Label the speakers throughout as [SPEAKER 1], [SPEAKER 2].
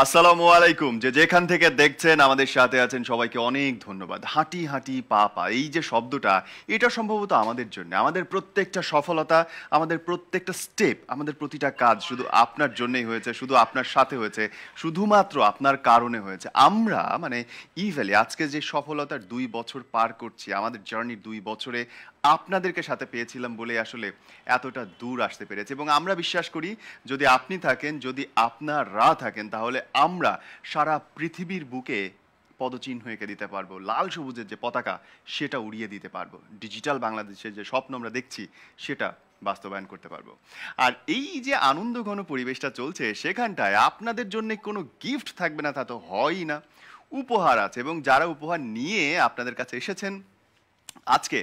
[SPEAKER 1] আসসালামু আলাইকুম। যেখান থেকে দেখছেন আমাদের সাথে আছেন সবাইকে অনেক ধন্যবাদ। হাঁটি, হাঁটি, পা, পা এই যে শব্দটা এটা সম্ভবত আমাদের জন্য। আমাদের প্রত্যেকটা সফলতা, আমাদের প্রত্যেকটা স্টেপ, আমাদের প্রতিটা কাজ শুধু আপনার জন্যই হয়েছে, শুধু আপনার সাথে হয়েছে, শুধুমাত্র আপনার কারণে হয়েছে। আমরা মানে ইভেলি আজকে যে সফলতার ২ বছর পার করছি, আমাদের জার্নির ২ বছরে আপনাদেরকে সাথে পেয়েছিলাম বলে আসলে এতটা দূর আসতে পেরেছি এবং আমরা বিশ্বাস করি যদি আপনি থাকেন, যদি আপনারা থাকেন তাহলে আমরা সারা পৃথিবীর বুকে পদচিহ্ন এঁকে দিতে পারবো, লাল সবুজের যে পতাকা সেটা উড়িয়ে দিতে পারবো, ডিজিটাল বাংলাদেশের যে স্বপ্ন আমরা দেখছি সেটা বাস্তবায়ন করতে পারবো। আর এই যে আনন্দঘন পরিবেশটা চলছে সেখানটায় আপনাদের জন্য কোনো গিফট থাকবে না তা তো হয়ই না, উপহার আছে এবং যারা উপহার নিয়ে আপনাদের কাছে এসেছেন আজকে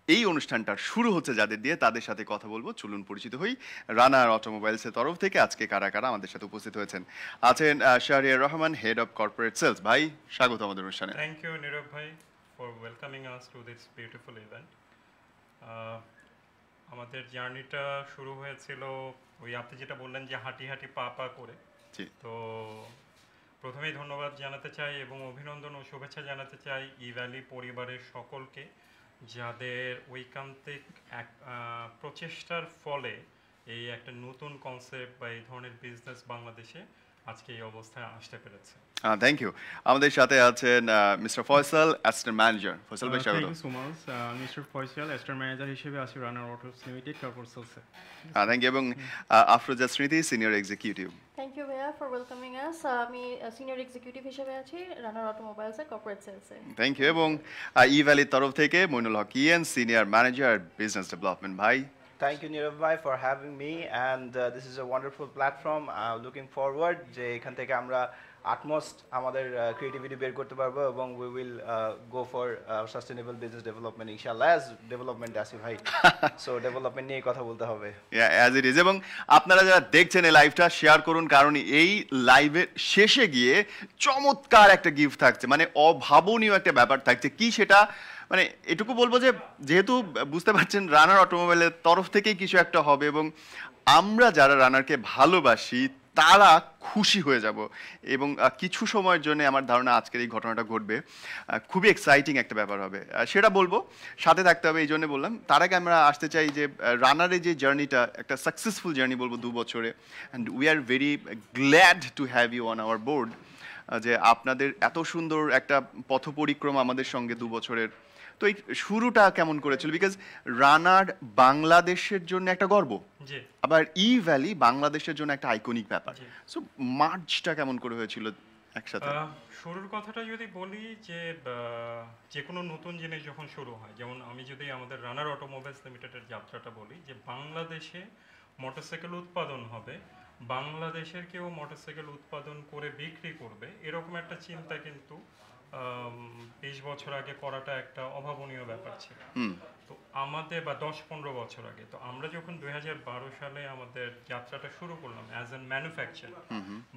[SPEAKER 1] এই অনুষ্ঠানটা শুরু হচ্ছে যাদের দিয়ে তাদের সাথে কথা বলবো। চলুন পরিচিত হই। রানার অটোমোবাইলসের তরফ থেকে আজকে কারা কারা আমাদের সাথে উপস্থিত হয়েছেন। আছেন Shahriar Rahman, head of corporate sales. ভাই স্বাগত আমাদের অনুষ্ঠানে।
[SPEAKER 2] থ্যাংক ইউ নীরব ভাই for welcoming us to this beautiful event. আমাদের জার্নিটা শুরু হয়েছিল ওই আপনি যেটা বললেন যে হাঁটি হাঁটি পা পা করে।
[SPEAKER 1] জি।
[SPEAKER 2] তো প্রথমেই ধন্যবাদ জানাতে চাই এবং অভিনন্দন ও শুভেচ্ছা জানাতে চাই ই ভ্যালি পরিবারের সকলকে, যাদের ঐকান্তিক এক প্রচেষ্টার ফলে এই একটা নতুন কনসেপ্ট বা এই ধরনের বিজনেস বাংলাদেশে আজকে এই অবস্থায় আসতে পেরেছে।
[SPEAKER 1] Thank you. আমাদের সাথে আছেন mister Faisal, assistant manager. Faisal ভাই স্বাগত।
[SPEAKER 3] Thank you so much. Mister Faisal, assistant manager হিসেবে আছি রানার অটোস লিমিটেড কর্পোরেট সেলসে।
[SPEAKER 1] থ্যাংক ইউ এবং Afroza Smriti, senior executive.
[SPEAKER 4] Thank you ভাইয়া ফর ওয়েলকামিং আস। আমি সিনিয়র এক্সিকিউটিভ হিসেবে আছি রানার অটোমোবাইলসের কর্পোরেট সেলসে।
[SPEAKER 1] থ্যাংক ইউ এবং ই ভ্যালির তরফ থেকে মইনুল হক ইয়েন, সিনিয়র ম্যানেজার বিজনেস ডেভেলপমেন্ট। ভাই
[SPEAKER 5] Thank you, Nirav bhai, for having me, and this is a wonderful platform. Looking forward যে এখান থেকে আমরা utmost আমাদের creativity বের করতে পারবো এবং we will go for sustainable business development inshallah, as development আসি ভাই, so development নিয়ে কথা বলতে হবে।
[SPEAKER 1] As it is. এবং আপনারা যারা দেখছেন এই লাইভটা শেয়ার করুন, কারণ এই লাইভের শেষে গিয়ে চমৎকার একটা গিফট থাকছে, মানে অভাবনীয় একটা ব্যাপার থাকছে। কি সেটা মানে এটুকু বলবো যে যেহেতু বুঝতে পারছেন রানার অটোমোবাইলের তরফ থেকেই কিছু একটা হবে এবং আমরা যারা রানারকে ভালোবাসি তারা খুশি হয়ে যাব এবং কিছু সময়ের জন্য আমার ধারণা আজকের এই ঘটনাটা ঘটবে, খুবই এক্সাইটিং একটা ব্যাপার হবে, সেটা বলবো, সাথে থাকতে হবে। এই জন্য বললাম তার আগে আমরা আসতে চাই যে রানারের যে জার্নিটা একটা সাকসেসফুল জার্নি বলবো 2 বছরে, and we are very glad to have you on our board. যে আপনাদের এত সুন্দর একটা পথ পরিক্রমা আমাদের সঙ্গে 2 বছরের, তো এই শুরুটা কেমন করেছিল? বিকজ রানার বাংলাদেশের জন্য একটা গর্ব, আবার ই ভ্যালি বাংলাদেশের জন্য একটা আইকনিক ব্যাপার। সো মার্চটা কেমন করে হয়েছিল একসাথে?
[SPEAKER 2] শুরুর কথাটা যদি বলি যে যে কোনো নতুন জিনিস যখন শুরু হয়, যেমন আমি যদি আমাদের রানার অটোমোবাইলস লিমিটেডের যাত্রাটা বলি, যে বাংলাদেশে মোটরসাইকেল উৎপাদন হবে, বাংলাদেশের কেউ মোটরসাইকেল উৎপাদন করে বিক্রি করবে, এরকম একটা চিন্তা কিন্তু 20 বছর আগে করাটা একটা অভাবনীয় ব্যাপার ছিল। তো আমাদের বা 10-15 বছর আগে, তো আমরা যখন 2012 সালে আমাদের যাত্রাটা শুরু করলাম অ্যাজ এন ম্যানুফ্যাকচার,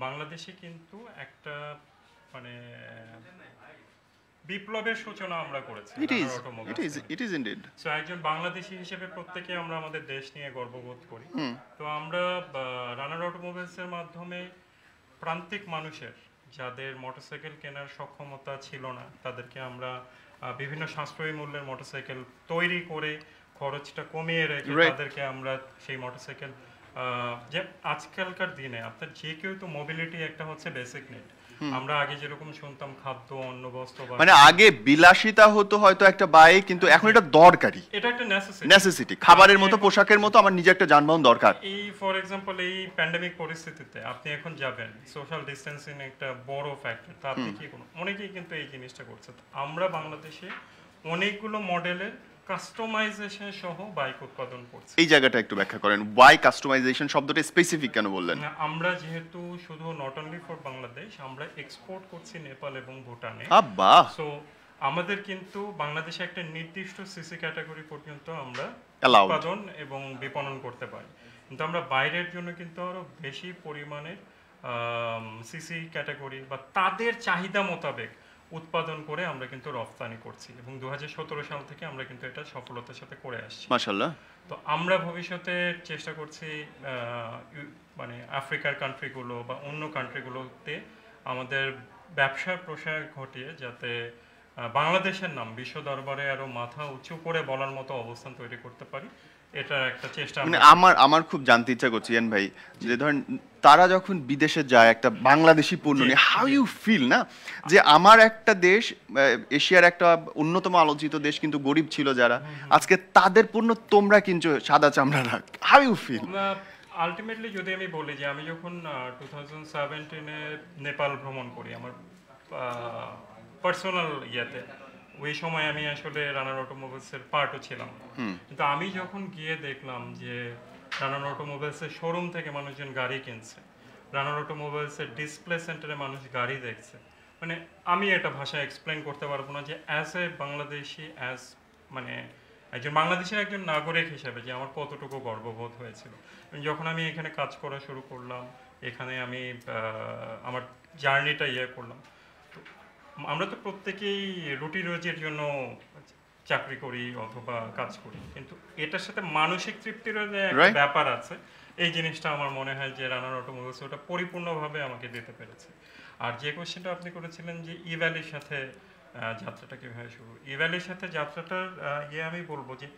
[SPEAKER 2] বাংলাদেশে কিন্তু একটা মানে বিপ্লবের সূচনা আমরা করেছি। একজন বাংলাদেশী হিসেবে প্রত্যেকে আমরা আমাদের দেশ নিয়ে গর্ববোধ করি। তো আমরা রানার অটোমোবাইলসের মাধ্যমে প্রান্তিক মানুষের যাদের মোটরসাইকেল কেনার সক্ষমতা ছিল না তাদেরকে আমরা বিভিন্ন সাশ্রয়ী মূল্যের মোটরসাইকেল তৈরি করে খরচটা কমিয়ে রেখে তাদেরকে আমরা সেই মোটরসাইকেল, যে আজকালকার দিনে আপনার যে কেউ তো মোবিলিটি একটা হচ্ছে বেসিক নিড। আমরা আগে যেরকম শুনতাম খাদ্য, অন্ন, বস্ত্র,
[SPEAKER 1] মানে আগে বিলাসিতা হতো হয়তো একটা বাইক, কিন্তু এখন এটা দরকারি,
[SPEAKER 2] এটা একটা
[SPEAKER 1] নেসেসিটি, খাবারের মতো, পোশাকের মতো আমার নিজে একটা যানবাহন দরকার।
[SPEAKER 2] এই ফর এক্সাম্পল এই প্যান্ডেমিক পরিস্থিতিতে আপনি এখন যাবেন, সোশ্যাল ডিস্টেন্সিং একটা বড় ফ্যাক্টর, তা আপনি কি কোনো অনেকেই কিন্তু এই জিনিসটা করছে। আমরা বাংলাদেশে অনেকগুলো মডেলের কাস্টমাইজেশন সহ বাইক উৎপাদন করছি।
[SPEAKER 1] এই জায়গাটা একটু ব্যাখ্যা করেন, ওয়াই কাস্টমাইজেশন শব্দটা স্পেসিফিক কেন বললেন?
[SPEAKER 2] আমরা যেহেতু শুধু নট অনলি ফর বাংলাদেশ, আমরা এক্সপোর্ট করছি নেপাল এবং ভুটানে। সো আমাদের কিন্তু বাংলাদেশে একটা নির্দিষ্ট সিসি ক্যাটাগরি পর্যন্ত আমরা উৎপাদন এবং বিপণন করতে পারি, কিন্তু আমরা বাইরের জন্য কিন্তু আরো বেশি পরিমাণে সিসি ক্যাটাগরি বা তাদের চাহিদা মোতাবেক উৎপাদন করে আমরা কিন্তু রফতানি করছি এবং 2017 সাল থেকে আমরা কিন্তু এটা সফলতার সাথে করে আসছি।
[SPEAKER 1] মাশাআল্লাহ।
[SPEAKER 2] তো আমরা ভবিষ্যতে চেষ্টা করছি মানে আফ্রিকার কান্ট্রিগুলো বা অন্য কান্ট্রিগুলোতে আমাদের ব্যবসার প্রসার ঘটিয়ে যাতে বাংলাদেশের নাম বিশ্ব দরবারে আরো মাথা উঁচু করে বলার মতো অবস্থান তৈরি করতে পারি, এটা একটা চেষ্টা
[SPEAKER 1] মানে আমার খুব জানতে ইচ্ছা করছে ইয়ান ভাই, যে ধরেন তারা যখন বিদেশে যায় একটা বাংলাদেশি পণ্য নিয়ে, হাউ ইউ ফিল না যে আমার একটা দেশ, এশিয়ার একটা অন্যতম আলোচিত দেশ কিন্তু গরিব ছিল যারা, আজকে তাদের পণ্য তোমরা কিনছো সাদা চামড়ারা, হাউ ইউ ফিল?
[SPEAKER 2] আলটিমেটলি যদি আমি বলি যে আমি যখন 2017-এ নেপাল ভ্রমণ করি আমার পার্সোনাল ইয়েতে, ওই সময় আমি আসলে রানার অটোমোবাইলসের পার্টও ছিলাম, কিন্তু আমি যখন গিয়ে দেখলাম যে রানার অটোমোবাইলসের শোরুম থেকে মানুষজন গাড়ি কিনছে, রানার অটোমোবাইলসের ডিসপ্লে সেন্টারে মানুষ গাড়ি দেখছে, মানে আমি এটা ভাষায় এক্সপ্লেন করতে পারবো না যে অ্যাজ এ বাংলাদেশি, মানে একজন বাংলাদেশের একজন নাগরিক হিসেবে যে আমার কতটুকু গর্ববোধ হয়েছিল যখন আমি এখানে কাজ করা শুরু করলাম, এখানে আমি আমার জার্নিটা করলাম। তো আমরা তো প্রত্যেকেই রুটি রোজির জন্য চাকরি করি অথবা কাজ করি, কিন্তু এটার সাথে মানসিক তৃপ্তির যে একটা ব্যাপার আছে, এই জিনিসটা আমার মনে হয় যে রানার অটোমোবাইলস ওটা পরিপূর্ণভাবে আমাকে দিতে পেরেছে। আর যে কোশ্চেনটা আপনি করেছিলেন যে ইভ্যালির সাথে যাত্রাটা কীভাবে শুরু, ইভ্যালির সাথে যাত্রাটার আমি বলবো যে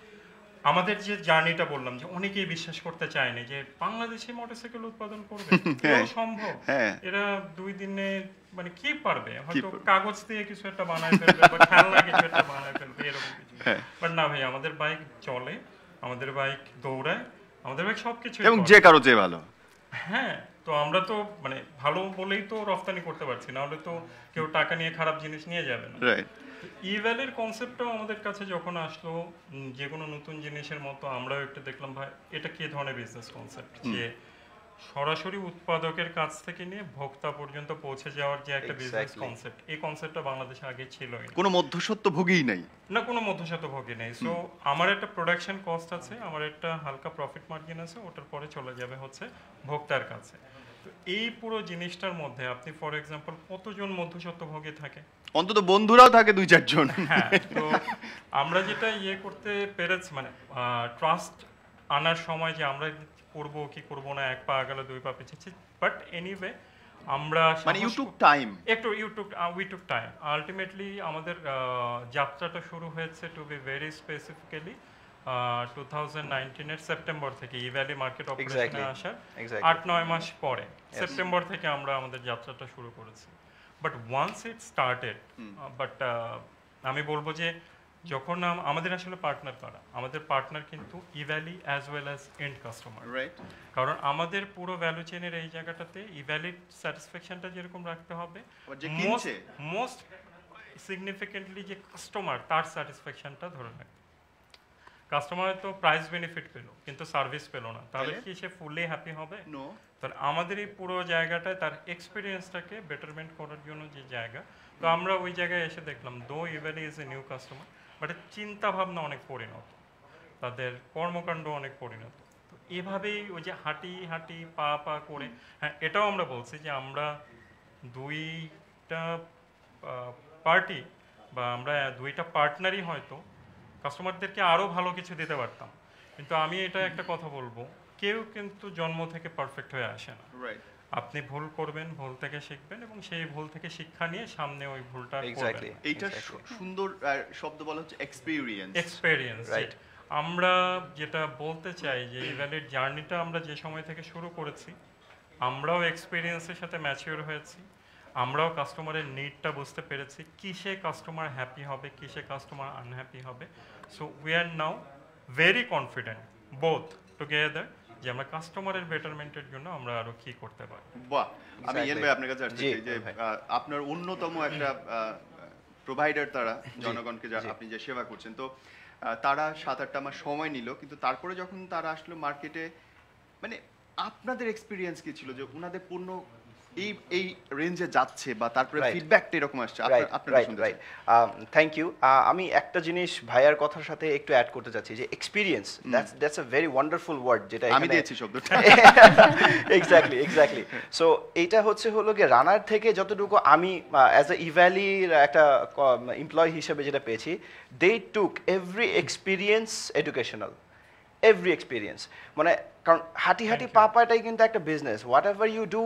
[SPEAKER 2] আমাদের যে জার্নিটা বললাম যে অনেকেই বিশ্বাস করতে চায়নি যে বাংলাদেশে মোটরসাইকেল উৎপাদন করবে, সম্ভব, এরা 2 দিনে মানে কি পারবে, হয়তো কাগজ দিয়ে কিছু একটা বানায় ফেলবে বা খেলনা কিছু একটা বানায় ফেলবে, এরকম কিছু। বাট না ভাই, আমাদের বাইক চলে, আমাদের বাইক দৌড়ায়, আমাদের বাইক সবকিছু,
[SPEAKER 1] এবং যে কারো চেয়ে ভালো।
[SPEAKER 2] হ্যাঁ, তো আমরা তো মানে ভালো বলেই তো রফতানি করতে পারছি, না হলে তো কেউ টাকা নিয়ে খারাপ জিনিস নিয়ে যাবে না। ইভ্যালির কনসেপ্টটাও আমাদের কাছে যখন আসলো, যে কোনো নতুন জিনিসের মতো আমরাও একটু দেখলাম ভাই এটা কি ধরনের বিজনেস কনসেপ্ট, যে সরাসরি উৎপাদকের কাছ থেকে নিয়ে ভোক্তা পর্যন্ত পৌঁছে যাওয়ার যে একটা বিজনেস কনসেপ্ট, এই কনসেপ্টটা বাংলাদেশে আগে ছিলই না,
[SPEAKER 1] কোনো মধ্যস্বত্বভোগী নাই,
[SPEAKER 2] না কোনো মধ্যস্বত্বভোগী নেই। সো আমার একটা প্রোডাকশন কস্ট আছে, আমার একটা হালকা প্রফিট মার্জিন আছে, ওটার পরে চলে যাবে হচ্ছে ভোক্তার কাছে। তো এই পুরো জিনিসটার মধ্যে আপনি ফর এক্সাম্পল কতজন মধ্যস্বত্বভোগী থাকে,
[SPEAKER 1] অন্তত বন্ধুরাও থাকে 2-4 জন।
[SPEAKER 2] হ্যাঁ, তো আমরা যেটা করতে পেরেছি মানে ট্রাস্ট আনার সময় যে আমরা করবো কি করবো না, 1 পা আগালে 2 পা পিছিয়েছি, বাট এনিওয়ে আমরা
[SPEAKER 1] মানে you took time,
[SPEAKER 2] we took time. Ultimately আমাদের যাত্রাটা শুরু হয়েছে টু বি ভেরি স্পেসিফিক্যালি 2019-এর সেপ্টেম্বর থেকে, ইভ্যালি মার্কেট অপারেশনে আসার 8-9 মাস পরে সেপ্টেম্বর থেকে আমরা আমাদের যাত্রাটা শুরু করেছি। বাট ওয়ান্স ইট স্টার্টেড, আমি বলবো যে যখন আমাদের আসলে পার্টনার কারা, আমাদের পার্টনার কিন্তু Evaly as well as end customer, কারণ আমাদের পুরো ভ্যালু চেনের এই জায়গাটাতে ইভ্যালিড স্যাটিসফ্যাকশনটা যেরকম রাখতে হবে, মোস্ট সিগনিফিকেন্টলি যে কাস্টমার তার স্যাটিসফ্যাকশনটা ধরে রাখতে। কাস্টমার তো প্রাইস বেনিফিট পেলো কিন্তু সার্ভিস পেলো না, তাহলে কি সে ফুললি হ্যাপি হবে? তাহলে আমাদের এই পুরো জায়গাটায় তার এক্সপিরিয়েন্সটাকে বেটারমেন্ট করার জন্য যে জায়গা, তো আমরা ওই জায়গায় এসে দেখলাম দো Evaly is a new customer, but চিন্তা ভাবনা অনেক পরিণত, তাদের কর্মকাণ্ড অনেক পরিণত। তো এভাবেই ওই যে হাঁটি হাঁটি পা পা করে, হ্যাঁ এটাও আমরা বলছি যে আমরা 2টা পার্টি বা আমরা 2টা পার্টনারই হয়তো কাস্টমারদেরকে আরও ভালো কিছু দিতে পারতাম, কিন্তু আমি এটা একটা কথা বলবো, কেউ কিন্তু জন্ম থেকে পারফেক্ট হয়ে আসে না। আপনি ভুল করবেন, ভুল থেকে শিখবেন এবং সেই ভুল থেকে শিক্ষা নিয়ে সামনে ওই ভুলটা করবেন।
[SPEAKER 1] এইটা সুন্দর শব্দ বলা হচ্ছে এক্সপেরিয়েন্স।
[SPEAKER 2] রাইট। আমরা যেটা বলতে চাই যে ইভ্যালিড জার্নিটা আমরা যে সময় থেকে শুরু করেছি, আমরাও এক্সপেরিয়েন্সের সাথে ম্যাচিওর হয়েছি, আমরাও কাস্টমারের নিডটা বুঝতে পেরেছি, কিসে কাস্টমার হ্যাপি হবে, কিসে কাস্টমার আনহ্যাপি হবে। So we are now very confident both together যে আমরা কাস্টমারের বেটারমেন্টের জন্য আমরা আরো কি করতে পারি।
[SPEAKER 1] বাহ, আমি ইয়ান ভাই আপনার কাছে আসতে চাই যে আপনার অন্যতম একটা প্রোভাইডার তারা জনগণকে আপনি যে সেবা করছেন, তো তারা 7-8টা মাস সময় নিল, কিন্তু তারপরে যখন তারা আসলো মার্কেটে, মানে আপনাদের এক্সপিরিয়েন্স কি ছিল যে ওনাদের পণ্য এই রেঞ্জে যাচ্ছে বা তারপরে
[SPEAKER 5] Right.
[SPEAKER 1] ফিডব্যাকটা এরকম আসছে
[SPEAKER 5] রাইট
[SPEAKER 1] আপনার
[SPEAKER 5] রাইট
[SPEAKER 1] শুনতে
[SPEAKER 5] রাইট থ্যাংক ইউ আমি একটা জিনিস ভাইয়ার কথার সাথে একটু অ্যাড করতে চাচ্ছি যে experience that's a very wonderful word যেটা
[SPEAKER 1] চাই। আমি
[SPEAKER 5] এখানে
[SPEAKER 1] দিয়েছি শব্দটা
[SPEAKER 5] এক্স্যাক্টলি সো এইটা হলো গিয়ে রানার থেকে যতটুকু আমি অ্যাজ এ ইভ্যালির একটা এমপ্লয়ি হিসেবে যেটা পেয়েছি, they took every experience educational, every experience, মানে কারণ হাঁটি পা পাটাই কিন্তু একটা business, whatever you do,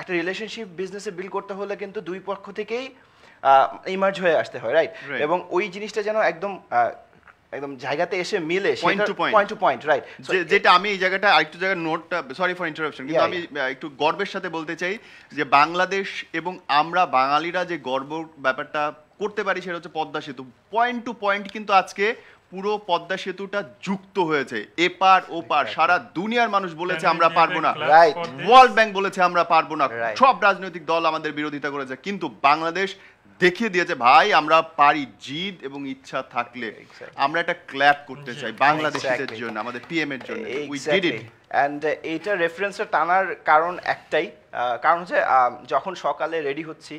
[SPEAKER 5] একটা রিলেশনশিপ বিজনেসে বিল্ড করতে হলে কিন্তু দুই পক্ষ থেকেই ইমার্জ হয়ে আসতে হয়, রাইট?
[SPEAKER 1] Right.
[SPEAKER 5] এবং ওই জিনিসটা যেন একদম একদম জায়গাতে এসে মিলে,
[SPEAKER 1] Point to point.
[SPEAKER 5] Point to point, right?
[SPEAKER 1] যেটা আমি এই জায়গাটা আরেকটু জায়গায় নোটটা, সরি ফর ইন্টারাপশন, কিন্তু
[SPEAKER 5] Yeah,
[SPEAKER 1] আমি একটু গর্বের সাথে বলতে চাই যে বাংলাদেশ এবং আমরা বাঙালিরা যে গর্ব ব্যাপারটা করতে পারি সেটা হচ্ছে পদ্মা সেতু। পয়েন্ট টু পয়েন্ট কিন্তু আজকে পুরো পদ্মা সেতুটা যুক্ত হয়েছে, এপার ওপার সারা দুনিয়ার মানুষ বলেছে আমরা পারবো না,
[SPEAKER 5] Right.
[SPEAKER 1] ওয়ার্ল্ড ব্যাংক বলেছে আমরা পারবো না,
[SPEAKER 5] Right.
[SPEAKER 1] সব রাজনৈতিক দল আমাদের বিরোধিতা করেছে, কিন্তু বাংলাদেশ দেখিয়ে দিয়েছে ভাই আমরা পারি, জিদ এবং ইচ্ছা থাকলে।
[SPEAKER 5] Exactly.
[SPEAKER 1] আমরা একটা ক্ল্যাপ করতে চাই বাংলাদেশিদের
[SPEAKER 5] Exactly.
[SPEAKER 1] জন্য, আমাদের পিএম এর জন্য। We did
[SPEAKER 5] exactly
[SPEAKER 1] it.
[SPEAKER 5] And এইটা রেফারেন্সটা টানার কারণ একটাই, কারণ হচ্ছে যখন সকালে রেডি হচ্ছি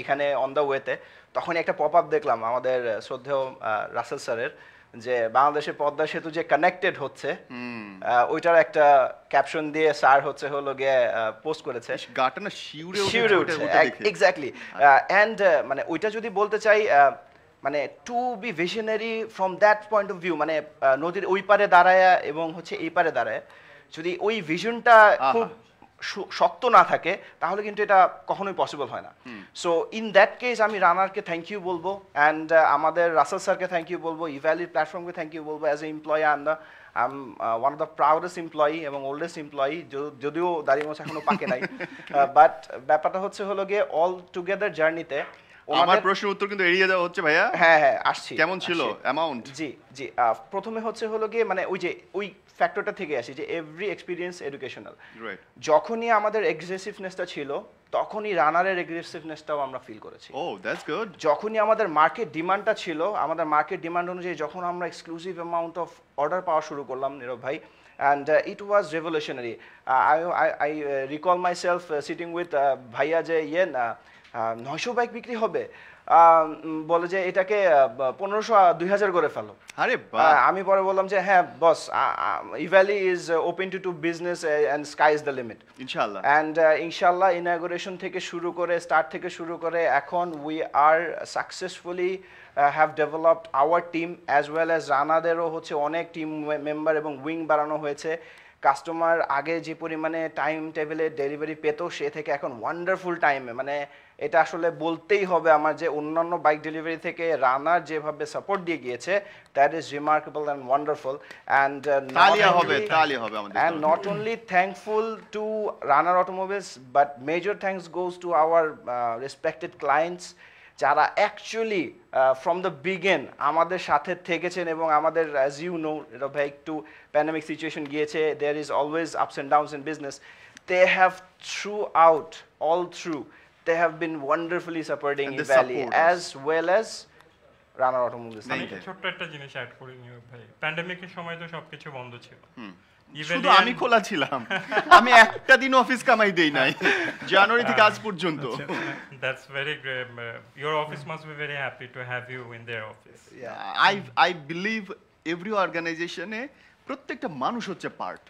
[SPEAKER 5] এখানে অন দ্য ওয়েতে, তখন একটা পপ আপ দেখলাম আমাদের শ্রদ্ধেয় রাসেল স্যারের, যে বাংলাদেশের পদ্মা সেতু যে কানেক্টেড হচ্ছে, ওইটার একটা ক্যাপশন দিয়ে স্যার হলো গিয়ে পোস্ট করেছে।
[SPEAKER 1] গাটা না শিউরে
[SPEAKER 5] শিউরে
[SPEAKER 1] উঠে
[SPEAKER 5] উঠছে,
[SPEAKER 1] ওটা দেখে।
[SPEAKER 5] এক্স্যাক্টলি। অ্যান্ড মানে ওইটা যদি বলতে চাই, মানে to be visionary from that point of view, মানে নদীর ওই পারে দাঁড়ায় এবং হচ্ছে এই পারে দাঁড়ায়, যদি ওই ভিশনটা খুব শক্ত না থাকে তাহলে কিন্তু এটা কখনোই পসিবল হয় না। সো ইন দ্যাট কেস আমি রানারকে থ্যাংক ইউ বলবো, অ্যান্ড আমাদের রাসেল স্যারকে থ্যাংক ইউ বলবো, ইভ্যালির প্ল্যাটফর্মকে থ্যাংক ইউ বলবো। As a employee I am one of the প্রাউডেস্ট employee এবং ওল্ডেস্ট এমপ্লয়ি, যদিও দাড়ি মোছা এখনো পাকে নাই, বাট ব্যাপারটা হলো গিয়ে অল টুগেদার জার্নিতে
[SPEAKER 1] আমার প্রশ্নের উত্তর কিন্তু এড়িয়ে যাওয়া হচ্ছে ভাইয়া।
[SPEAKER 5] হ্যাঁ আসছি।
[SPEAKER 1] কেমন ছিল অ্যামাউন্ট?
[SPEAKER 5] জি প্রথমে হলো গিয়ে মানে ওই ফ্যাক্টরটা থেকে আসি যে এভরি এক্সপিরিয়েন্স এডুকেশনাল।
[SPEAKER 1] রাইট।
[SPEAKER 5] যখনই আমাদের এগ্রেসিভনেসটা ছিল তখনই রানারের এগ্রেসিভনেসটাও আমরা ফিল করেছি।
[SPEAKER 1] ও দ্যাটস গুড।
[SPEAKER 5] যখনই আমাদের মার্কেট ডিমান্ডটা ছিল, আমাদের মার্কেট ডিমান্ড অনুযায়ী যখন আমরা এক্সক্লুসিভ অ্যামাউন্ট অফ অর্ডার পাওয়া শুরু করলাম নীরব ভাই, and it was revolutionary. I recall myself sitting with ভাইয়া যে 900 বাইক বিক্রি হবে, বলে যে এটাকে 1500-2000 করে ফেলো।
[SPEAKER 1] আরে বাহ।
[SPEAKER 5] আমি পরে বললাম যে হ্যাঁ boss, Evaly is open to business and sky is the limit
[SPEAKER 1] ইনশাআল্লাহ।
[SPEAKER 5] অ্যান্ড ইনশাআল্লাহ ইনাগুরেশন থেকে শুরু করে, স্টার্ট থেকে শুরু করে এখন we are successfully have developed our team, as well as রানাদেরও হচ্ছে অনেক টিম মেম্বার এবং উইং বাড়ানো হয়েছে। কাস্টমার আগে যে পরিমাণে টাইম টেবিলে ডেলিভারি পেত সে থেকে এখন ওয়ান্ডারফুল টাইমে, মানে এটা আসলে বলতেই হবে আমার, যে অন্যান্য বাইক ডেলিভারি থেকে রানার যেভাবে সাপোর্ট দিয়ে গিয়েছে, that is remarkable and wonderful. And
[SPEAKER 1] তালিয়া হবে আমাদের।
[SPEAKER 5] And not only thankful to Runner Automobiles, but major thanks goes to our respected clients, যারা অ্যাকচুয়ালি ফ্রম দ্য বিগিন আমাদের সাথে থেকেছেন এবং আমাদের, অ্যাজ ইউ নো ভাই, একটু প্যান্ডেমিক সিচুয়েশন গিয়েছে, there is always ups and downs in business, they have throughout, all through, they have been wonderfully supporting
[SPEAKER 1] And they
[SPEAKER 5] Evaly
[SPEAKER 1] support us.
[SPEAKER 5] As well as Runner Automobiles.
[SPEAKER 2] আমি ছোট্ট একটা জিনিস add করি new ভাই, প্যান্ডেমিকের সময় তো সবকিছু বন্ধ ছিল,
[SPEAKER 1] শুধু আমি খোলা ছিলাম, আমি একটা দিন অফিস কামাই দেই নাই জানুয়ারি থেকে আজ পর্যন্ত।
[SPEAKER 2] That's very great, your office must be very happy to have you in there office.
[SPEAKER 1] I believe every অর্গানাইজেশনে প্রত্যেকটা মানুষ হচ্ছে পার্ট,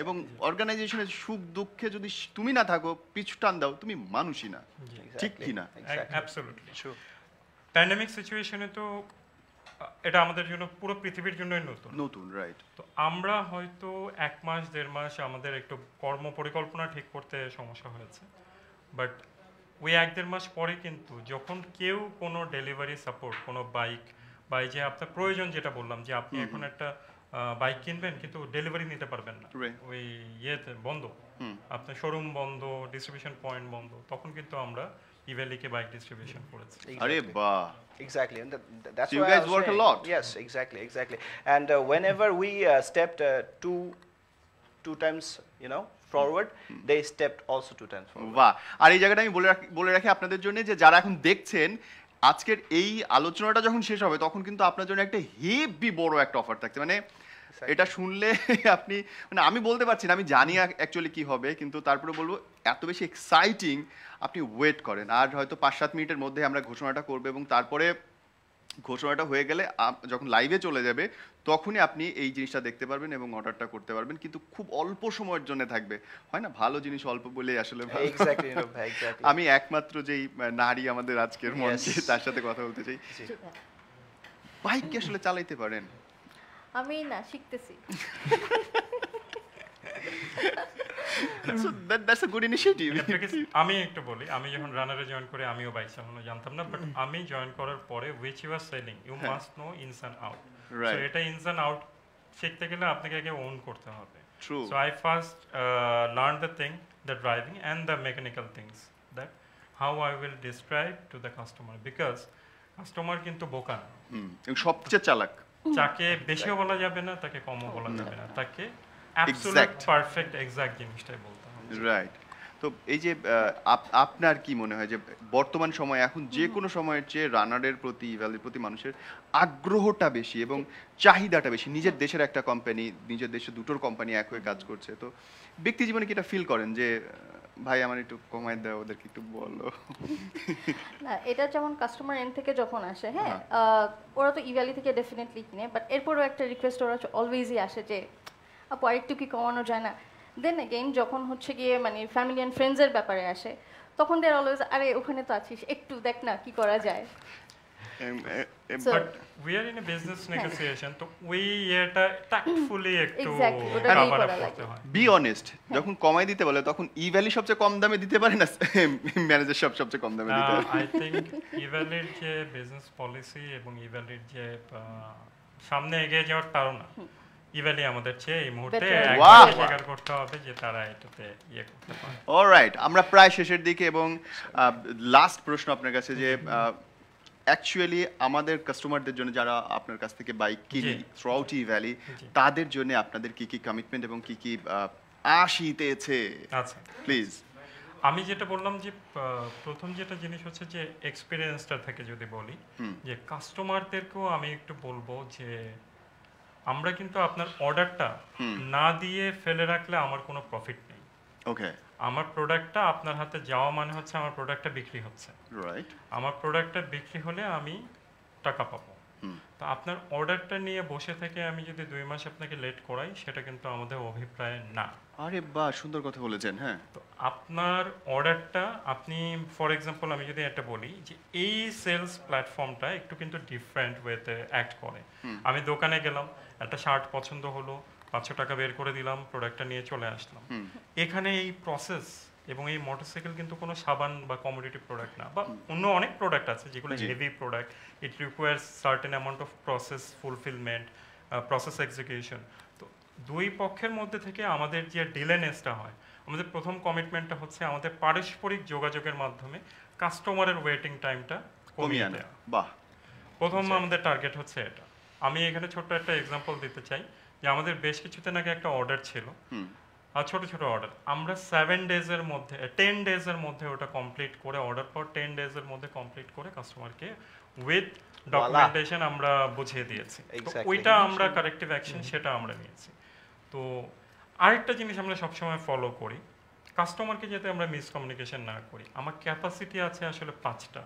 [SPEAKER 1] এবং অর্গানাইজেশনের সুখ দুঃখে যদি তুমি না থাকো, পিছু টান দাও, তুমি মানুষই না, ঠিক কি না?
[SPEAKER 2] অ্যাবসলিউটলি। প্যান্ডেমিক সিচুয়েশনে তো এটা আমাদের জন্য, পুরো পৃথিবীর জন্যই নতুন,
[SPEAKER 1] রাইট।
[SPEAKER 2] তো আমরা হয়তো 1 মাস 1.5 মাস আমাদের একটু কর্ম পরিকল্পনা ঠিক করতে সমস্যা হয়েছে, বাট ওই 1-1.5 মাস পরে কিন্তু যখন কেউ কোনো ডেলিভারি সাপোর্ট, কোনো বাইক বা এই যে আপনার প্রয়োজন, যেটা বললাম যে আপনি এখন একটা বাইক কিনবেন কিন্তু ডেলিভারি নিতে পারবেন না, ওই ইয়েতে বন্ধ, আপনার শোরুম বন্ধ, ডিস্ট্রিবিউশন পয়েন্ট বন্ধ, তখন কিন্তু আমরা ইভ্যালিকে বাইক ডিস্ট্রিবিউশন করেছি।
[SPEAKER 1] আরে বাহ।
[SPEAKER 5] Exactly, and that's
[SPEAKER 1] So you
[SPEAKER 5] why
[SPEAKER 1] guys
[SPEAKER 5] I was
[SPEAKER 1] work a
[SPEAKER 5] saying,
[SPEAKER 1] lot.
[SPEAKER 5] Yes, exactly. And whenever we stepped two times, forward, they stepped also 2 times forward.
[SPEAKER 1] বাহ। আর এই জায়গাটা আমি বলে রাখি আপনাদের জন্য, যে যারা এখন দেখছেন, আজকের এই আলোচনাটা যখন শেষ হবে তখন কিন্তু আপনার জন্য একটা হেভি বড় একটা অফার থাকছে, মানে এটা শুনলে আপনি মানে আমি বলতে পারছি না, আমি জানি অ্যাকচুয়ালি কি হবে, কিন্তু তারপরে বলবো এত বেশি এক্সাইটিং, আপনি ওয়েট করেন। আর হয়তো 5-7 মিনিটের মধ্যে আমরা ঘোষণাটা করবো, এবং তারপরে ঘোষণাটা হয়ে গেলে যখন লাইভে চলে যাবে তখনই আপনি এই জিনিসটা দেখতে পারবেন এবং অর্ডারটা করতে পারবেন, কিন্তু খুব অল্প সময়ের জন্য থাকবে। হয় না, ভালো জিনিস অল্প বলেই আসলে ভালো।
[SPEAKER 5] এক্স্যাক্টলি ভাই, এক্স্যাক্টলি।
[SPEAKER 1] আমি একমাত্র যেই নারী আমাদের আজকের মঞ্চে, তার সাথে কথা বলতে চাই।
[SPEAKER 4] জি ভাইয়া।
[SPEAKER 1] বাইক কি আসলে চালাইতে পারেন?
[SPEAKER 4] আমি না শিখতেছি।
[SPEAKER 1] So that's a good initiative.
[SPEAKER 2] আমি একটু বলি, আমি যখন রানারে জয়েন করি আমিও বাইক চালানো জানতাম না, বাট আমি জয়েন করার পরে which you are selling you must know ins and out. So
[SPEAKER 1] Right.
[SPEAKER 2] এটা ইনস অ্যান্ড আউট শিখতে গেলে আপনাকে আগে ওন করতে হবে।
[SPEAKER 1] True.
[SPEAKER 2] So I first learned the thing, the driving and the mechanical things, that how I will describe to the customer, because customer কিন্তু বোকা না।
[SPEAKER 1] এবং সবচেয়ে চালাক।
[SPEAKER 2] যাকে বেশিও বলা যাবে না, তাকে কমও বলা যাবে না, তাকে অ্যাবসলিউট পারফেক্ট এক্সাক্ট জিনিসটাই বলতে হবে।
[SPEAKER 1] রাইট। তো এই যে আপনার কি মনে হয় যে বর্তমান সময়ে এখন যে কোনো সময়ের চেয়ে রানারের প্রতি, ইভ্যালির প্রতি মানুষের আগ্রহটা বেশি এবং চাহিদাটা বেশি? নিজের দেশের একটা কোম্পানি, নিজের দেশে দুটোর কোম্পানি এক হয়ে কাজ করছে, তো ব্যক্তি জীবনে কি এটা ফিল করেন যে ভাই আমার একটু কমায় দাও, ওদেরকে একটু বলো?
[SPEAKER 4] না, এটা যেমন কাস্টমার এন্ড থেকে যখন আসে, হ্যাঁ, ওরা তো ইভ্যালি থেকে ডেফিনেটলি কিনে, বাট এরপরও একটা রিকোয়েস্ট ওরা অলওয়েজই আসে যে আপু আরেকটু কি কমানো যায় না। দেন এগেইন যখন হচ্ছে গিয়ে মানে ফ্যামিলি অ্যান্ড ফ্রেন্ডসের ব্যাপারে আসে, তখন দের অলওয়েজ আরে ওখানে তো আছিস, একটু দেখ না কি করা যায়। So,
[SPEAKER 2] But we are in a business negotiation, তো ওই এটা tactfully একটু
[SPEAKER 4] Exactly, ওটাই
[SPEAKER 2] cover up
[SPEAKER 4] করা
[SPEAKER 2] করতে
[SPEAKER 4] লাগে।
[SPEAKER 2] হয়।
[SPEAKER 1] বি অনেস্ট, যখন কমাই দিতে বলে তখন ইভ্যালি সবচেয়ে কম দামে দিতে পারে না ম্যানেজার সবচেয়ে কম দামে দিতে পারে?
[SPEAKER 2] আই থিঙ্ক ইভ্যালির যে বিজনেস পলিসি এবং ইভ্যালির যে সামনে এগিয়ে যাওয়ার ধারণা, ইভ্যালি আমাদের চেয়ে এই মুহূর্তে
[SPEAKER 4] Better.
[SPEAKER 2] একদম
[SPEAKER 1] Wow.
[SPEAKER 2] স্বীকার করতে হবে যে তারা এটাতে ইয়ে করতে পারে।
[SPEAKER 1] অলরাইট, আমরা প্রায় শেষের দিকে, এবং লাস্ট প্রশ্ন আপনার কাছে যে অ্যাকচুয়ালি আমাদের কাস্টমারদের জন্য যারা আপনার কাছ থেকে বাইক কিনে
[SPEAKER 2] জি।
[SPEAKER 1] থ্রু আউট ভ্যালি,
[SPEAKER 2] জি।
[SPEAKER 1] তাদের জন্য আপনাদের কি কি কমিটমেন্ট এবং কি কি আসিতেছে,
[SPEAKER 2] আচ্ছা,
[SPEAKER 1] প্লিজ?
[SPEAKER 2] আমি যেটা বললাম যে প্রথম যেটা জিনিস হচ্ছে যে এক্সপিরিয়েন্সটা থেকে যদি বলি, যে কাস্টমারদেরকেও আমি একটু বলবো যে আমরা কিন্তু আপনার অর্ডারটা না দিয়ে ফেলে রাখলে আমার কোনো প্রফিট নেই।
[SPEAKER 1] ওকে,
[SPEAKER 2] আমার প্রোডাক্টটা আপনার হাতে যাওয়া মানে হচ্ছে আমার প্রোডাক্টটা বিক্রি হচ্ছে।
[SPEAKER 1] রাইট।
[SPEAKER 2] আমার প্রোডাক্টটা বিক্রি হলে আমি টাকা পাবো। তো আপনার অর্ডারটা নিয়ে বসে থেকে আমি যদি 2 মাস আপনাকে লেট করাই, সেটা কিন্তু আমাদের অভিপ্রায় না।
[SPEAKER 1] আরে বাহ, সুন্দর কথা বলেছেন। হ্যাঁ,
[SPEAKER 2] তো আপনার অর্ডারটা আপনি, ফর এক্সাম্পল আমি যদি একটা বলি যে এই সেলস প্ল্যাটফর্মটা একটু কিন্তু ডিফারেন্ট ওয়েতে অ্যাক্ট করে। আমি দোকানে গেলাম, একটা শার্ট পছন্দ হলো, 500 টাকা বের করে দিলাম, প্রোডাক্টটা নিয়ে চলে আসলাম। এখানে এই প্রসেস এবং এই মোটরসাইকেল কিন্তু কোনো সাবান বা কমোডিটি প্রোডাক্ট না, বা অন্য অনেক প্রোডাক্ট আছে যেগুলো heavy product, it requires certain amount of process fulfilment, process execution. তো দুই পক্ষের মধ্যে থেকে আমাদের যে ডিলেনেসটা হয়, আমাদের প্রথম কমিটমেন্টটা হচ্ছে আমাদের পারস্পরিক যোগাযোগের মাধ্যমে কাস্টমারের ওয়েটিং টাইমটা কমিয়ে
[SPEAKER 1] আনা।
[SPEAKER 2] দেওয়া।
[SPEAKER 1] বাহ,
[SPEAKER 2] প্রথম আমাদের টার্গেট হচ্ছে এটা। আমি এখানে ছোট্ট একটা এক্সাম্পল দিতে চাই যে আমাদের বেশ কিছুদিন আগে একটা অর্ডার ছিল, আর ছোট ছোট অর্ডার, আমরা 7 ডেজের মধ্যে 10 ডেজের মধ্যে ওটা কমপ্লিট করে, অর্ডার পর 10 ডেজের মধ্যে কমপ্লিট করে কাস্টমারকে উইথ ডকুমেন্টেশন আমরা বুঝিয়ে দিয়েছি। তো
[SPEAKER 5] Exactly.
[SPEAKER 2] ওইটা আমরা কারেক্টিভ অ্যাকশন সেটা আমরা নিয়েছি। তো আরেকটা জিনিস আমরা সবসময় ফলো করি, কাস্টমারকে যাতে আমরা মিসকমিউনিকেশন না করি। আমার ক্যাপাসিটি আছে আসলে 5টা,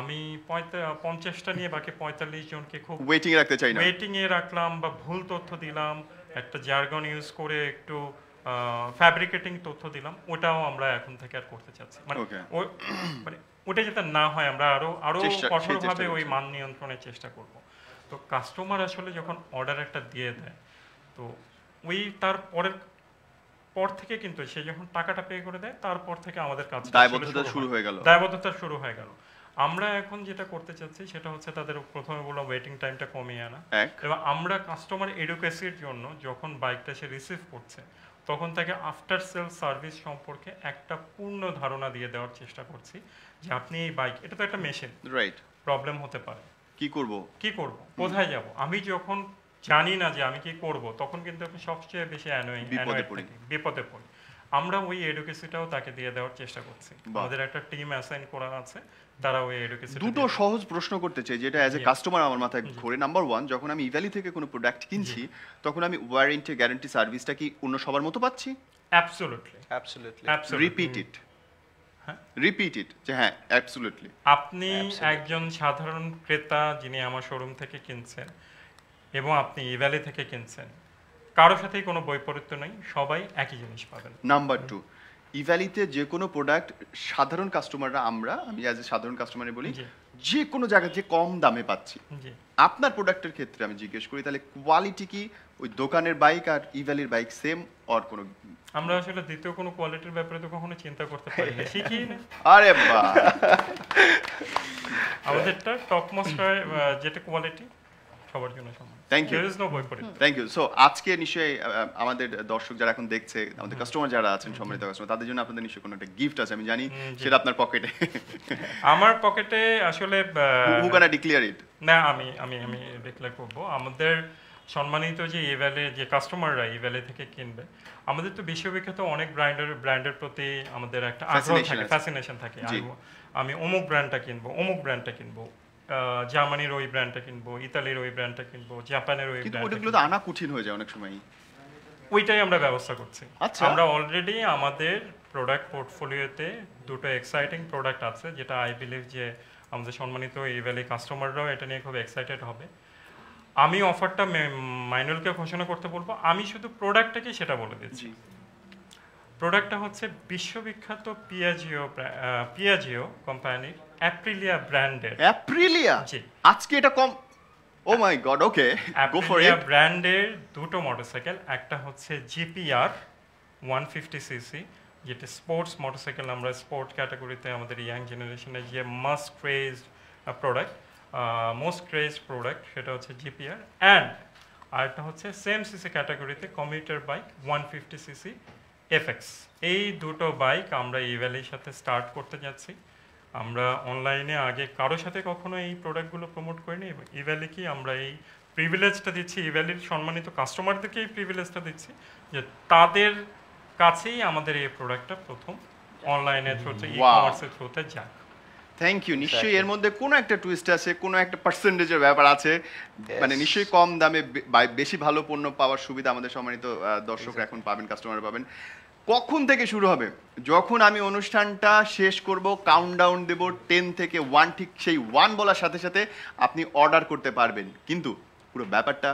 [SPEAKER 2] আমি 50টা নিয়ে বাকি 45 জনকে খুব
[SPEAKER 1] ওয়েটিং রাখতে চাই না।
[SPEAKER 2] ওয়েটিং এ রাখলাম বা ভুল তথ্য দিলাম, একটা জার্গন ইউজ করে একটু ফ্যাব্রিকেটিং তথ্য দিলাম, ওটাও আমরা এখন থেকে আর করতে চাচ্ছি। মানে
[SPEAKER 1] Okay.
[SPEAKER 2] মানে ওটা যাতে না হয়, আমরা আরো
[SPEAKER 1] চেষ্টা
[SPEAKER 2] কঠোরভাবে ওই
[SPEAKER 1] করছি।
[SPEAKER 2] মান নিয়ন্ত্রণের চেষ্টা করব। তো কাস্টমার আসলে যখন অর্ডার একটা দিয়ে দেয়, তো ওই তার পর থেকে কিন্তু সে যখন টাকাটা পে করে দেয়, তারপর থেকে আমাদের কাজ
[SPEAKER 1] দায়বদ্ধতা শুরু হয়ে গেল।
[SPEAKER 2] দায়বদ্ধতা শুরু হয়ে গেল। আমরা এখন যেটা করতে চাচ্ছি সেটা হচ্ছে তাদের প্রথমে বললাম ওয়েটিং টাইমটা কমিয়ে আনা, এবং আমরা কাস্টমার এডুকেসির জন্য যখন বাইকটা সে রিসিভ করছে তখন তাকে আফটার সেল সার্ভিস সম্পর্কে একটা পূর্ণ ধারণা দিয়ে দেওয়ার চেষ্টা করছি যে আপনি এই বাইক, এটা তো একটা মেশিন,
[SPEAKER 1] রাইট,
[SPEAKER 2] প্রবলেম হতে পারে,
[SPEAKER 1] কি করব,
[SPEAKER 2] কোথায় যাব। আমি যখন জানি না যে আমি কি করব, তখন কিন্তু আমি সবচেয়ে বেশি
[SPEAKER 1] বিপদে পড়ি।
[SPEAKER 2] বিপদে পড়ি। আমরা ওই এডুকেসিটাও তাকে দিয়ে দেওয়ার চেষ্টা করছি।
[SPEAKER 1] বাহ।
[SPEAKER 2] আমাদের একটা টিম অ্যাসাইন করা আছে, তারা ওই এডুকেসি
[SPEAKER 1] দুটো সহজ প্রশ্ন করতে চাই যেটা অ্যাজ এ
[SPEAKER 2] জি।
[SPEAKER 1] কাস্টমার আমার মাথায় ঘোরে। নাম্বার ওয়ান, যখন আমি ইভ্যালি থেকে কোনো প্রোডাক্ট কিনছি তখন আমি ওয়ারেন্টি গ্যারান্টি সার্ভিসটা কি অন্য সবার মতো পাচ্ছি?
[SPEAKER 2] Absolutely
[SPEAKER 5] Absolutely.
[SPEAKER 1] রিপিট ইট,
[SPEAKER 2] হ্যাঁ।
[SPEAKER 1] রিপিট ইট, যে হ্যাঁ অ্যাবসলিউটলি।
[SPEAKER 2] আপনি
[SPEAKER 5] Absolutely.
[SPEAKER 2] একজন সাধারণ ক্রেতা যিনি আমার শোরুম থেকে কিনছেন এবং আপনি ইভ্যালি থেকে কিনছেন, কারোর সাথেই কোনো বৈপরীত্য নেই, সবাই একই জিনিস পাবেন।
[SPEAKER 1] নাম্বার টু, ইভ্যালিতে যে কোনো প্রোডাক্ট সাধারণ কাস্টমাররা, আমি অ্যাজ এ সাধারণ কাস্টমারে বলি,
[SPEAKER 2] জি।
[SPEAKER 1] যে কোনো জায়গায় যে কম দামে পাচ্ছি।
[SPEAKER 2] জি,
[SPEAKER 1] আপনার প্রোডাক্টের ক্ষেত্রে আমি জিজ্ঞেস করি তাহলে কোয়ালিটি কি ওই দোকানের বাইক আর ইভ্যালির বাইক সেম অর কোনো?
[SPEAKER 2] আমরা আসলে দ্বিতীয় কোনো কোয়ালিটির ব্যাপারে তো কখনো চিন্তা করতে পারি না, শিখি না।
[SPEAKER 1] আরে বাহ,
[SPEAKER 2] আমাদেরটা টপ মোস্ট যেটা কোয়ালিটি সবার জন্য সমান।
[SPEAKER 1] Thank you.
[SPEAKER 2] There is no বৈপরীত্য।
[SPEAKER 1] Thank you. সো আজকে নিশ্চয়ই আমাদের দর্শক যারা এখন দেখছে, আমাদের কাস্টমার যারা আছেন, সম্মানিত কাস্টমার, তাদের জন্য আপনাদের নিশ্চয়ই কোনো একটা গিফট আছে, আমি জানি
[SPEAKER 2] জি।
[SPEAKER 1] সেটা আপনার পকেটে।
[SPEAKER 2] আমার পকেটে আসলে
[SPEAKER 1] হু ক্যান আই ডিক্লেয়ার ইট?
[SPEAKER 2] না, আমি আমি আমি ডিক্লেয়ার করব। আমাদের সম্মানিত যে ইভ্যালি যে কাস্টমাররা ইভ্যালি থেকে কিনবে, আমাদের তো বিশ্ববিখ্যাত অনেক ব্র্যান্ডের প্রতি আমাদের একটা আগ্রহ
[SPEAKER 1] Fascination
[SPEAKER 2] থাকে,
[SPEAKER 1] আছে।
[SPEAKER 2] ফ্যাসিনেশন থাকে।
[SPEAKER 1] জি।
[SPEAKER 2] আমি অমুক ব্র্যান্ডটা কিনবো, অমুক ব্র্যান্ডটা কিনবো, জার্মানির ওই ব্র্যান্ডটা কিনবো, ইতালির ওই ব্র্যান্ডটা কিনবো, জাপানের ওই
[SPEAKER 1] কিন্তু
[SPEAKER 2] ব্র্যান্ডটা
[SPEAKER 1] ওইগুলো তো আনা কঠিন হয়ে যায় অনেক সময়।
[SPEAKER 2] ওইটাই আমরা ব্যবস্থা করছি।
[SPEAKER 1] আচ্ছা।
[SPEAKER 2] আমরা অলরেডি আমাদের প্রোডাক্ট পোর্টফোলিওতে দুটো এক্সাইটিং প্রোডাক্ট আছে, যেটা আই বিলিভ যে আমাদের সম্মানিত ইভ্যালি কাস্টমাররাও এটা নিয়ে খুব এক্সাইটেড হবে। আমি অফারটা মাইনুলকে ঘোষণা করতে বলবো, আমি শুধু প্রোডাক্টটাকে সেটা বলে দিচ্ছি।
[SPEAKER 1] জি।
[SPEAKER 2] প্রোডাক্টটা হচ্ছে বিশ্ববিখ্যাত পিয়াজিও কোম্পানির অ্যাপ্রিলিয়া ব্র্যান্ডের।
[SPEAKER 1] অ্যাপ্রিলিয়া?
[SPEAKER 2] জি।
[SPEAKER 1] আজকে এটা কম? Oh my God, okay, go for
[SPEAKER 2] Aprilia
[SPEAKER 1] it.
[SPEAKER 2] ব্র্যান্ডের দুটো মোটরসাইকেল, একটা হচ্ছে জিপিআর 150cc, যেটা স্পোর্টস মোটরসাইকেল। আমরা স্পোর্ট ক্যাটাগরিতে আমাদের ইয়াং জেনারেশনের যে must craze product, most craze product, সেটা হচ্ছে জিপিআর। অ্যান্ড আরেকটা হচ্ছে সেম সিসি ক্যাটাগরিতে কমিউটার বাইক 150cc এফএক্স। এই দুটো বাইক আমরা ইভ্যালির সাথে স্টার্ট করতে যাচ্ছি। আমরা অনলাইনে আগে কারোর সাথে কখনো এই প্রোডাক্টগুলো প্রমোট করিনি, এবং ইভ্যালিকে আমরা এই প্রিভিলেজটা দিচ্ছি, ইভ্যালির সম্মানিত কাস্টমারদেরকে এই প্রিভিলেজটা দিচ্ছি যে তাদের কাছেই আমাদের এই প্রোডাক্টটা প্রথম অনলাইনের থ্রুতে, ই কমার্সের থ্রুতে যায়।
[SPEAKER 1] Thank you. নিশ্চয়ই এর মধ্যে কোনো একটা টুইস্ট আছে, কোনো একটা পার্সেন্টেজের ব্যাপার আছে, মানে নিশ্চয়ই কম দামে বেশি ভালো পণ্য পাওয়ার সুবিধা আমাদের সম্মানিত দর্শকরা এখন পাবেন, কাস্টমার পাবেন। কখন থেকে শুরু হবে? যখন আমি অনুষ্ঠানটা শেষ করব, কাউন্টডাউন দেব 10 থেকে 1, ঠিক সেই 1 বলার সাথে সাথে আপনি অর্ডার করতে পারবেন, কিন্তু পুরো ব্যাপারটা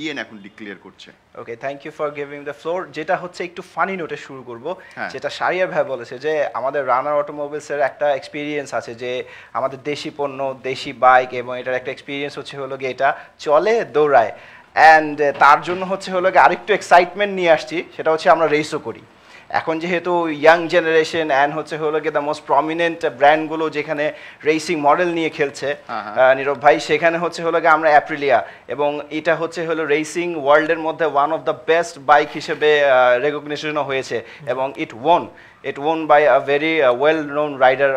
[SPEAKER 1] ইএন এখন ডিক্লেয়ার করছে।
[SPEAKER 5] Okay, thank you for giving the floor. যেটা হচ্ছে একটু ফানি নোটে শুরু করব,
[SPEAKER 1] হ্যাঁ।
[SPEAKER 5] যেটা শারিয়ার ভাই বলেছে যে আমাদের রানার অটোমোবাইলসের একটা এক্সপিরিয়েন্স আছে যে আমাদের দেশি পণ্য, দেশি বাইক, এবং এটার একটা এক্সপিরিয়েন্স হচ্ছে হলো গিয়ে এটা চলে, দৌড়ায়। অ্যান্ড তার জন্য হচ্ছে হলো গিয়ে আরেকটু এক্সাইটমেন্ট নিয়ে আসছি, সেটা হচ্ছে আমরা রেসও করি। এখন যেহেতু ইয়াং জেনারেশন অ্যান্ড হচ্ছে হলো গিয়ে দ্য মোস্ট প্রমিনেন্ট ব্র্যান্ডগুলো যেখানে রেসিং মডেল নিয়ে খেলছে, নীরব ভাই, সেখানে হচ্ছে হলো গিয়ে আমরা অ্যাপ্রিলিয়া, এবং এটা হচ্ছে হলো রেসিং ওয়ার্ল্ডের মধ্যে one of the best bike হিসেবে রেকগনিশনও হয়েছে, এবং it own by a very well known rider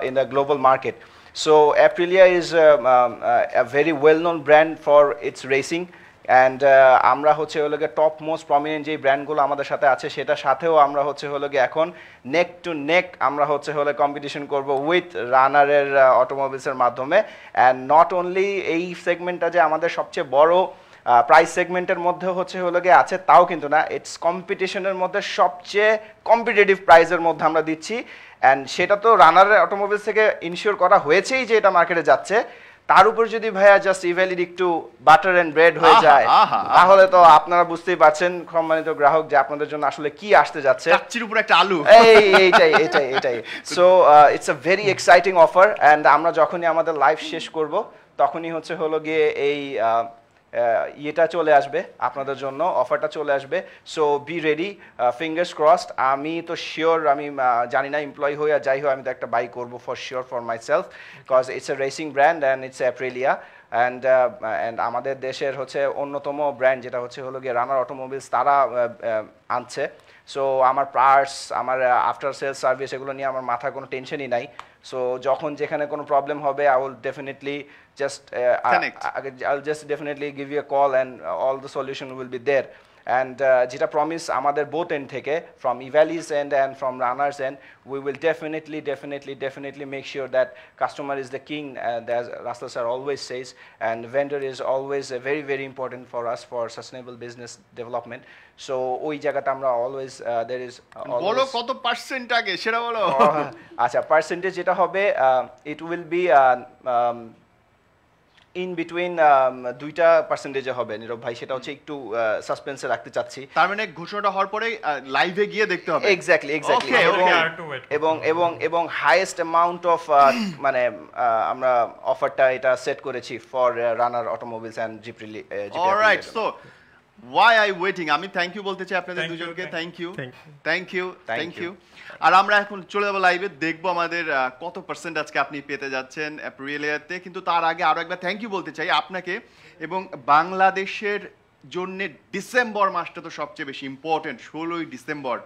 [SPEAKER 5] in the global market. So Aprilia is a very well known brand for its racing, and আমরা হচ্ছে হলো গিয়ে টপ মোস্ট প্রমিনেন্ট যেই ব্র্যান্ডগুলো আমাদের সাথে আছে সেটার সাথেও আমরা হচ্ছে হলো গিয়ে এখন নেক টু নেক আমরা হচ্ছে হলো কম্পিটিশন করব উইথ রানারের অটোমোবিলসের মাধ্যমে। অ্যান্ড নট অনলি এই সেগমেন্টটা যে আমাদের সবচেয়ে বড় প্রাইস সেগমেন্টের মধ্যে হচ্ছে হলো গিয়ে আছে তাও কিন্তু না, ইটস কম্পিটিশনের মধ্যে সবচেয়ে কম্পিটিটিভ প্রাইসের মধ্যে আমরা দিচ্ছি। অ্যান্ড সেটা তো রানারের অটোমোবিলস থেকে ইনশিওর করা হয়েছেই যে এটা মার্কেটে যাচ্ছে, তার উপর যদি ভাইয়া জাস্ট ইভ্যালিড একটু বাটার এন্ড ব্রেড হয়ে যায়, তাহলে তো আপনারা বুঝতেই পারছেন সম্মানিত গ্রাহক যে আপনাদের জন্য আসলে কি আসতে যাচ্ছে।
[SPEAKER 1] কাচ্চির উপর একটা আলু,
[SPEAKER 5] এইটাই। So it's a very exciting offer, and আমরা যখনই আমাদের লাইভ শেষ করব তখনই হচ্ছে হলো গিয়ে এই ইয়েটা চলে আসবে আপনাদের জন্য, অফারটা চলে আসবে। So be ready, fingers crossed. আমি তো শিওর, আমি জানি না এমপ্লয়ি হই আর যাই হোক, আমি তো একটা বাই করবো for sure for my self, because it's a racing brand and it's Aprilia. And আমাদের দেশের হচ্ছে অন্যতম ব্র্যান্ড যেটা হচ্ছে হলো গিয়ে রানার অটোমোবিলস, তারা আনছে। সো আমার পার্টস, আমার আফটার সেলস সার্ভিস, এগুলো নিয়ে আমার মাথায় কোনো টেনশনই নাই। সো যখন যেখানে কোনো প্রবলেম হবে, I will definitely I'll just definitely give you a call and all the solution will be there. and যেটা প্রমিস আমাদের both end থেকে from Ivali's end and from Runner's end, we will definitely make sure that customer is the king, as Rastal sir always says, and vendor is always very important for us for sustainable business development. So ওই জায়গাতে আমরা always there is
[SPEAKER 1] বলো
[SPEAKER 5] always
[SPEAKER 1] কত percent আগে সেটা বলো।
[SPEAKER 5] আচ্ছা percentage যেটা হবে it will be in between দুইটা পার্সেন্টেজে হবে নীরব ভাই, সেটা হচ্ছে একটু সাসপেন্সে রাখতে চাচ্ছি।
[SPEAKER 1] তার মানে ঘোষণাটা হওয়ার পরে লাইভে গিয়ে দেখতে হবে।
[SPEAKER 5] Exactly
[SPEAKER 1] Okay, okay.
[SPEAKER 5] এবং হাইয়েস্ট অ্যামাউন্ট অফ মানে আমরা অফারটা এটা সেট করেছি for Runner Automobiles and Aprilia.
[SPEAKER 1] Alright, so why I waiting, আমি থ্যাংক ইউ বলতে চাই আপনাদের
[SPEAKER 2] Thank you,
[SPEAKER 1] দুজনকে। Thank you
[SPEAKER 3] Thank you.
[SPEAKER 1] Thank you. আর আমরা এখন চলে যাবো লাইভে, দেখবো আমাদের কত পার্সেন্ট আজকে আপনি পেতে যাচ্ছেন অ্যাপ্রিলিয়াতে। কিন্তু তার আগে আরো একবার থ্যাংক ইউ বলতে চাই আপনাকে এবং বাংলাদেশের জন্য। ডিসেম্বর মাসটা তো সবচেয়ে বেশি ইম্পর্টেন্ট, 16ই ডিসেম্বর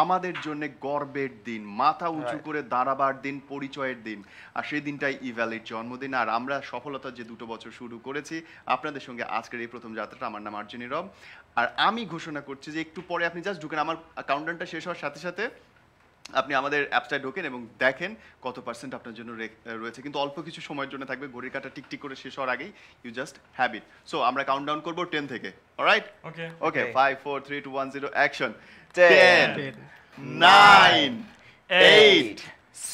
[SPEAKER 1] আমাদের জন্য গর্বের দিন, মাথা উঁচু করে দাঁড়াবার দিন, পরিচয়ের দিন। আর সেই দিনটাই ইভ্যালির জন্মদিন। আর আমরা সফলতার যে 2 বছর শুরু করেছি আপনাদের সঙ্গে আজকের এই প্রথম যাত্রাটা। আমার নাম আরজে নীরব, আর আমি ঘোষণা করছি যে একটু পরে আপনি জাস্ট ঢুকেন, আমার কাউন্টডাউনটা শেষ হওয়ার সাথে সাথে আপনি আমাদের অ্যাপসটায় ঢোকেন এবং দেখেন কত পার্সেন্ট আপনার জন্য রয়েছে। কিন্তু অল্প কিছু সময়ের জন্য থাকবে, ঘড়ির কাঁটা টিকটিক করে শেষ হওয়ার আগেই you just have it. So আমরা কাউন্টডাউন করবো 10 থেকে। Alright,
[SPEAKER 2] okay
[SPEAKER 1] okay, 5 4 3 2 1 0 action.
[SPEAKER 5] 10
[SPEAKER 1] 9 8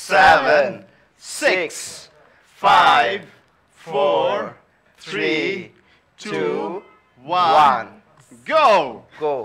[SPEAKER 1] 7 6 5 4 3 2 1 go.
[SPEAKER 5] go.